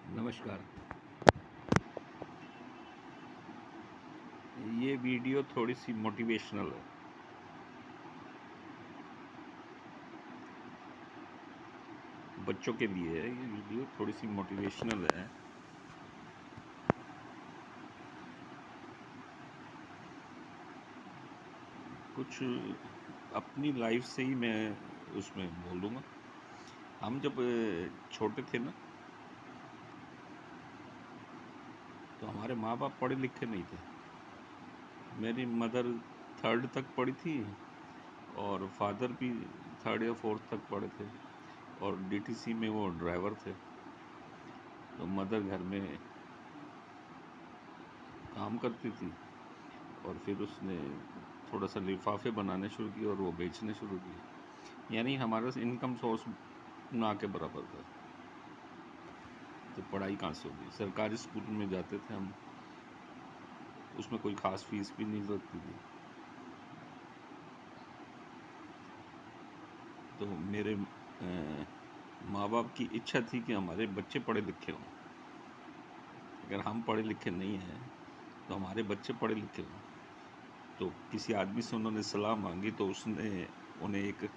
नमस्कार। ये वीडियो थोड़ी सी मोटिवेशनल है। बच्चों के लिए है। ये वीडियो थोड़ी सी मोटिवेशनल है। कुछ अपनी लाइफ से ही मैं उसमें बोलूँगा। हम जब छोटे थे ना, तो हमारे माँ बाप पढ़े लिखे नहीं थे। मेरी मदर 3rd तक पढ़ी थी और फादर भी 3rd या 4th तक पढ़े थे, और डीटीसी में वो ड्राइवर थे। तो मदर घर में काम करती थी और फिर उसने थोड़ा सा लिफाफे बनाने शुरू किए और वो बेचने शुरू किए। यानी हमारा इनकम सोर्स ना के बराबर था। तो पढ़ाई कहाँ से होगी? सरकारी स्कूल में जाते थे हम, उसमें कोई ख़ास फीस भी नहीं लगती थी। तो मेरे माँ बाप की इच्छा थी कि हमारे बच्चे पढ़े लिखे हों। अगर हम पढ़े लिखे नहीं हैं तो हमारे बच्चे पढ़े लिखे हों। तो किसी आदमी से उन्होंने सलाह मांगी, तो उसने उन्हें एक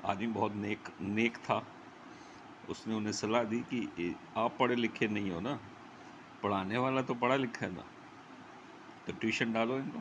आदमी बहुत नेक था, उसने उन्हें सलाह दी कि आप पढ़े लिखे नहीं हो ना, पढ़ाने वाला तो पढ़ा लिखा है ना, तो ट्यूशन डालो इनको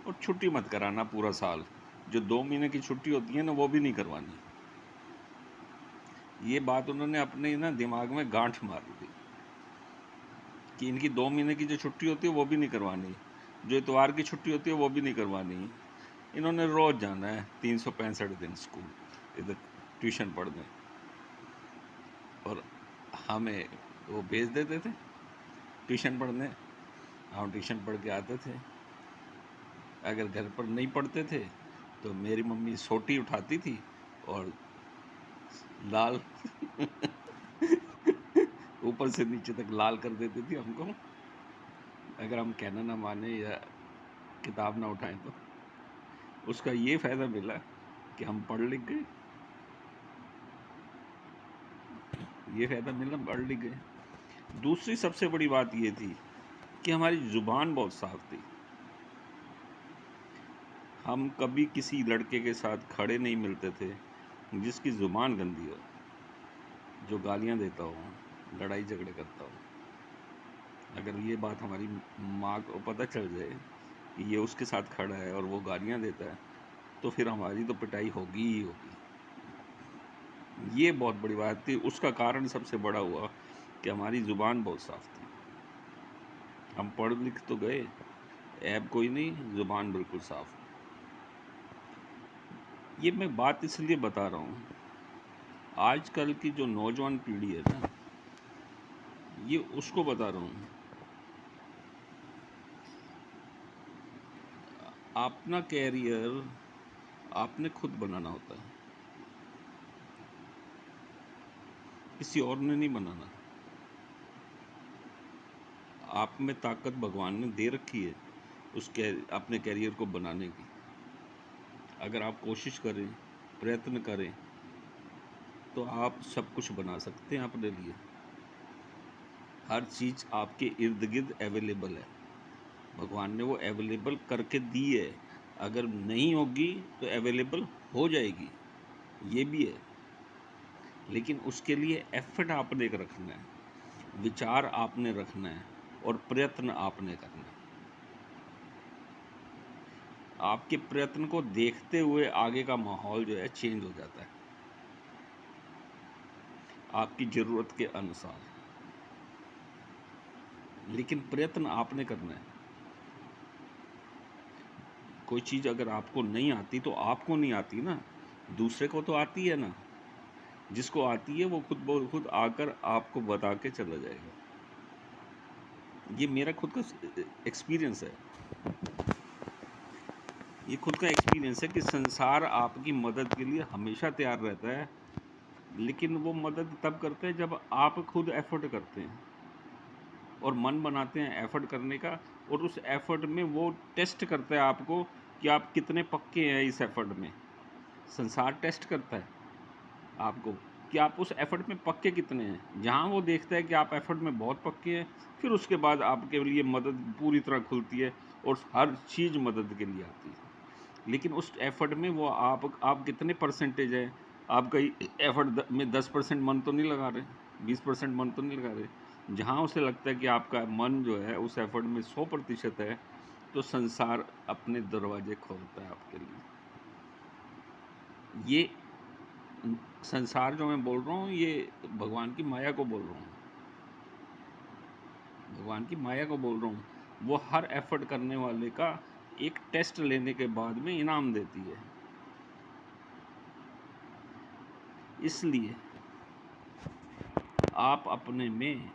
और छुट्टी मत कराना पूरा साल। जो 2 महीने की छुट्टी होती है ना, वो भी नहीं करवानी। ये बात उन्होंने अपने ना दिमाग में गांठ मार दी कि इनकी 2 महीने की जो छुट्टी होती है वो भी नहीं करवानी, जो इतवार की छुट्टी होती है वो भी नहीं करवानी। इन्होंने रोज़ जाना है 365 दिन स्कूल इधर ट्यूशन पढ़ने, और हमें वो भेज देते थे ट्यूशन पढ़ने। हम ट्यूशन पढ़ के आते थे। अगर घर पर नहीं पढ़ते थे तो मेरी मम्मी सोटी उठाती थी और लाल ऊपर से नीचे तक लाल कर देती थी हमको, अगर हम कहना ना माने या किताब ना उठाएं तो। उसका ये फ़ायदा मिला कि हम पढ़ लिख गए। ये फ़ायदा मिला, पढ़ लिख गए। दूसरी सबसे बड़ी बात ये थी कि हमारी ज़ुबान बहुत साफ थी। हम कभी किसी लड़के के साथ खड़े नहीं मिलते थे जिसकी ज़ुबान गंदी हो, जो गालियाँ देता हो, लड़ाई झगड़े करता हो। अगर ये बात हमारी माँ को पता चल जाए कि ये उसके साथ खड़ा है और वो गालियाँ देता है, तो फिर हमारी तो पिटाई होगी ही होगी। ये बहुत बड़ी बात थी। उसका कारण सबसे बड़ा हुआ कि हमारी ज़ुबान बहुत साफ थी। हम पढ़ लिख तो गए, ऐब कोई नहीं, ज़ुबान बिल्कुल साफ। ये मैं बात इसलिए बता रहा हूँ, आजकल की जो नौजवान पीढ़ी है ना, ये उसको बता रहा हूँ। अपना कैरियर आपने खुद बनाना होता है, किसी और ने नहीं बनाना। आप में ताकत भगवान ने दे रखी है अपने कैरियर को बनाने की। अगर आप कोशिश करें, प्रयत्न करें, तो आप सब कुछ बना सकते हैं अपने लिए। हर चीज़ आपके इर्द गिर्द अवेलेबल है। भगवान ने वो अवेलेबल करके दी है। अगर नहीं होगी तो अवेलेबल हो जाएगी, ये भी है। लेकिन उसके लिए एफर्ट आपने रखना है, विचार आपने रखना है और प्रयत्न आपने करना है। आपके प्रयत्न को देखते हुए आगे का माहौल जो है चेंज हो जाता है, आपकी ज़रूरत के अनुसार। लेकिन प्रयत्न आपने करना है। कोई चीज़ अगर आपको नहीं आती तो आपको नहीं आती ना, दूसरे को तो आती है ना। जिसको आती है वो खुद ब खुद आकर आपको बता के चला जाएगा। ये मेरा खुद का एक्सपीरियंस है। ये खुद का एक्सपीरियंस है कि संसार आपकी मदद के लिए हमेशा तैयार रहता है, लेकिन वो मदद तब करता है जब आप खुद एफर्ट करते हैं और मन बनाते हैं एफर्ट करने का, और उस एफर्ट में वो टेस्ट करता है आपको कि आप कितने पक्के हैं इस एफर्ट में। संसार टेस्ट करता है आपको कि आप उस एफर्ट में पक्के कितने हैं। जहाँ वो देखता है कि आप एफर्ट में बहुत पक्के हैं, फिर उसके बाद आपके लिए मदद पूरी तरह खुलती है और हर चीज़ मदद के लिए आती है। लेकिन उस एफर्ट में वो आप कितने परसेंटेज हैं, आपका एफर्ट में 10% मन तो नहीं लगा रहे, 20% मन तो नहीं लगा रहे। जहाँ उसे लगता है कि आपका मन जो है उस एफर्ट में 100% है, तो संसार अपने दरवाजे खोलता है आपके लिए। ये संसार जो मैं बोल रहा हूँ, ये भगवान की माया को बोल रहा हूँ, भगवान की माया को बोल रहा हूँ। वो हर एफर्ट करने वाले का एक टेस्ट लेने के बाद में इनाम देती है। इसलिए आप अपने में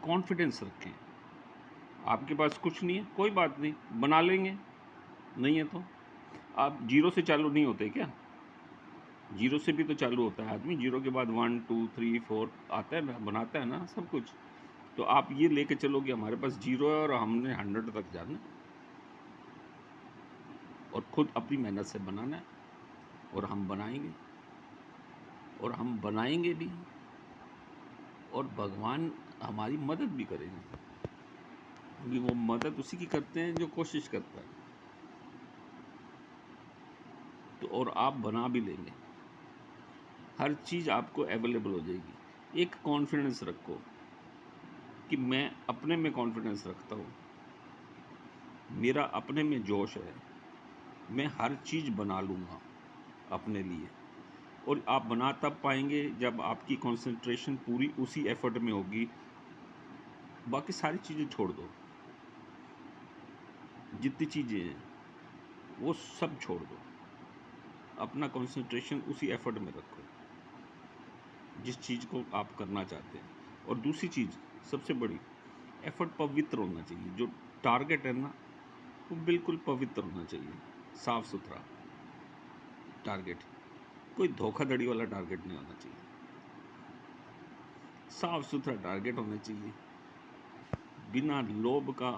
कॉन्फिडेंस रखें। आपके पास कुछ नहीं है, कोई बात नहीं, बना लेंगे। नहीं है तो आप जीरो से चालू नहीं होते क्या? जीरो से भी तो चालू होता है आदमी। जीरो के बाद 1 2 3 4 आता है ना, बनाता है ना सब कुछ। तो आप ये लेके चलो कि हमारे पास जीरो है और हमने 100 तक जाना है और खुद अपनी मेहनत से बनाना है, और हम बनाएंगे, और हम बनाएंगे भी, और भगवान हमारी मदद भी करेंगे, क्योंकि वो मदद उसी की करते हैं जो कोशिश करता है। तो और आप बना भी लेंगे, हर चीज़ आपको अवेलेबल हो जाएगी। एक कॉन्फिडेंस रखो कि मैं अपने में कॉन्फिडेंस रखता हूँ, मेरा अपने में जोश है, मैं हर चीज़ बना लूँगा अपने लिए। और आप बना तब पाएंगे जब आपकी कंसंट्रेशन पूरी उसी एफर्ट में होगी। बाकी सारी चीज़ें छोड़ दो, जितनी चीज़ें हैं वो सब छोड़ दो, अपना कंसंट्रेशन उसी एफर्ट में रखो जिस चीज़ को आप करना चाहते हैं। और दूसरी चीज़ सबसे बड़ी, एफर्ट पवित्र होना चाहिए। जो टारगेट है ना, वो बिल्कुल पवित्र होना चाहिए, साफ सुथरा टारगेट। कोई धोखाधड़ी वाला टारगेट नहीं होना चाहिए, साफ सुथरा टारगेट होना चाहिए, बिना लोभ का,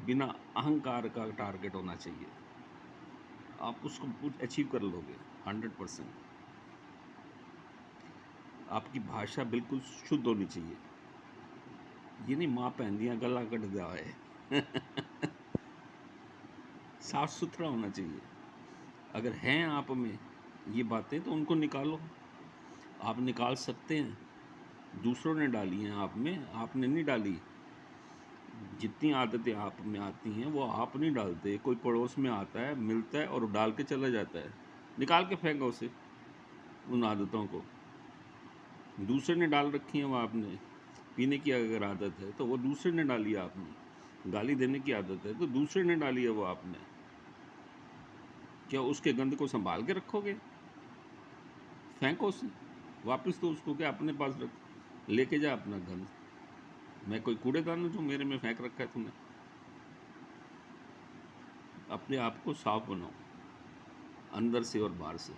बिना अहंकार का टारगेट होना चाहिए। आप उसको अचीव कर लोगे 100%। आपकी भाषा बिल्कुल शुद्ध होनी चाहिए। ये नहीं माँ पहन दिया गला कट दिया है साफ सुथरा होना चाहिए। अगर हैं आप में ये बातें तो उनको निकालो। आप निकाल सकते हैं, दूसरों ने डाली हैं आप में, आपने नहीं डाली। जितनी आदतें आप में आती हैं वो आप नहीं डालते। कोई पड़ोस में आता है, मिलता है और डाल के चला जाता है, निकाल के फेंको उसे, उन आदतों को। दूसरे ने डाल रखी है वो आपने। पीने की अगर आदत है तो वो दूसरे ने डाली है आपने। गाली देने की आदत है तो दूसरे ने डाली है वो आपने। क्या उसके गंद को संभाल के रखोगे? फेंको उसे वापस। तो उसको क्या अपने पास रख, लेके जा अपना गंद। मैं कोई कूड़ेदान हूँ जो मेरे में फेंक रखा है तुमने? अपने आप को साफ बनाओ, अंदर से और बाहर से।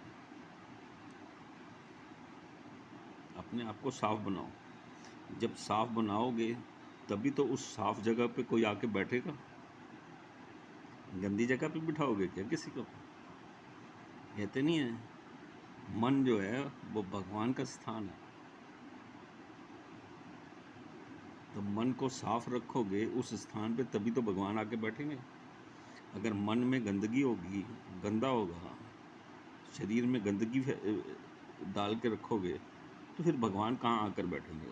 अपने आप को साफ बनाओ। जब साफ बनाओगे तभी तो उस साफ जगह पे कोई आके बैठेगा। गंदी जगह पे बिठाओगे क्या किसी को? कहते नहीं है, मन जो है वो भगवान का स्थान है। तो मन को साफ रखोगे उस स्थान पे, तभी तो भगवान आके बैठेंगे। अगर मन में गंदगी होगी, गंदा होगा, शरीर में गंदगी डाल के रखोगे, तो फिर भगवान कहाँ आकर बैठेंगे?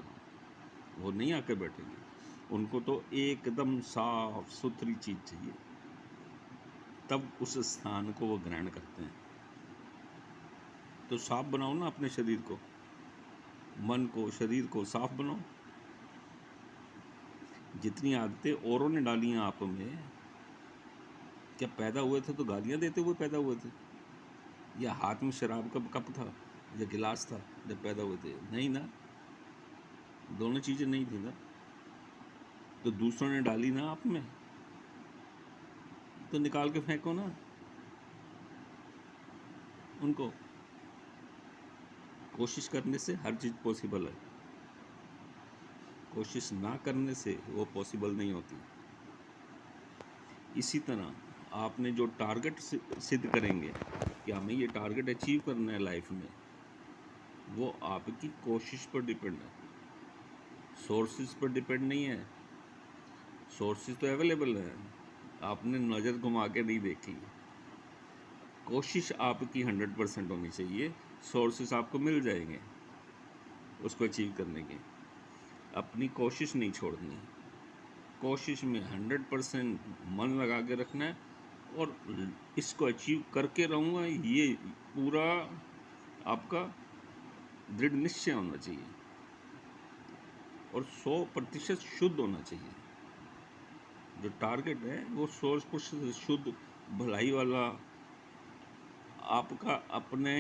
वो नहीं आकर बैठेंगे। उनको तो एकदम साफ सुथरी चीज़ चाहिए, तब उस स्थान को वो ग्रहण करते हैं। तो साफ बनाओ ना अपने शरीर को, मन को, शरीर को साफ बनाओ। जितनी आदतें औरों ने डाली हैं आप में, क्या पैदा हुए थे तो गालियाँ देते हुए पैदा हुए थे? या हाथ में शराब का कप था या गिलास था जब पैदा हुए थे? नहीं ना, दोनों चीज़ें नहीं थी ना। तो दूसरों ने डाली ना आप में, तो निकाल के फेंको ना उनको। कोशिश करने से हर चीज़ पॉसिबल है, कोशिश ना करने से वो पॉसिबल नहीं होती। इसी तरह आपने जो टारगेट सिद्ध करेंगे कि हमें ये टारगेट अचीव करना है लाइफ में, वो आपकी कोशिश पर डिपेंड है, सोर्सेज पर डिपेंड नहीं है। सोर्सेज तो अवेलेबल हैं, आपने नज़र घुमा के नहीं देखी। कोशिश आपकी 100% होनी चाहिए, सोर्सेज आपको मिल जाएंगे उसको अचीव करने के। अपनी कोशिश नहीं छोड़नी, कोशिश में 100% मन लगा के रखना है और इसको अचीव करके रहूँगा, ये पूरा आपका दृढ़ निश्चय होना चाहिए और 100% शुद्ध होना चाहिए। जो टारगेट है वो 100% शुद्ध भलाई वाला, आपका अपने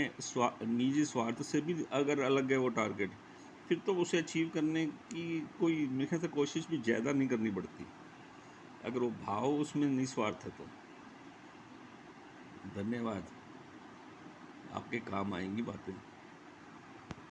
निजी स्वार्थ से भी अगर अलग है वो टारगेट, फिर तो उसे अचीव करने की कोई मेरे ख्याल से कोशिश भी ज़्यादा नहीं करनी पड़ती, अगर वो भाव उसमें निस्वार्थ है तो। धन्यवाद, आपके काम आएंगी बातें।